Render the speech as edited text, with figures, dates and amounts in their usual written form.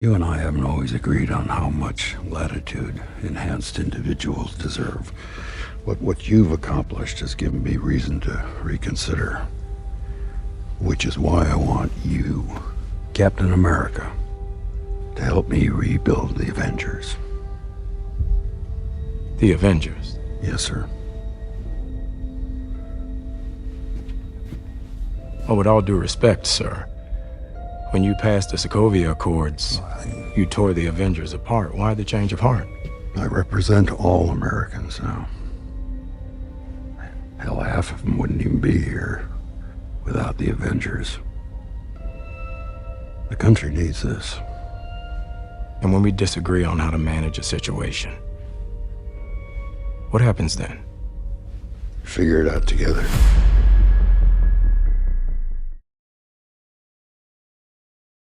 You and I haven't always agreed on how much latitude enhanced individuals deserve. But what you've accomplished has given me reason to reconsider. Which is why I want you, Captain America, to help me rebuild the Avengers. The Avengers? Yes, sir. Oh, with all due respect, sir, when you passed the Sokovia Accords, you tore the Avengers apart. Why the change of heart? I represent all Americans now. Hell, half of them wouldn't even be here without the Avengers. The country needs this. And when we disagree on how to manage a situation, what happens then? Figure it out together.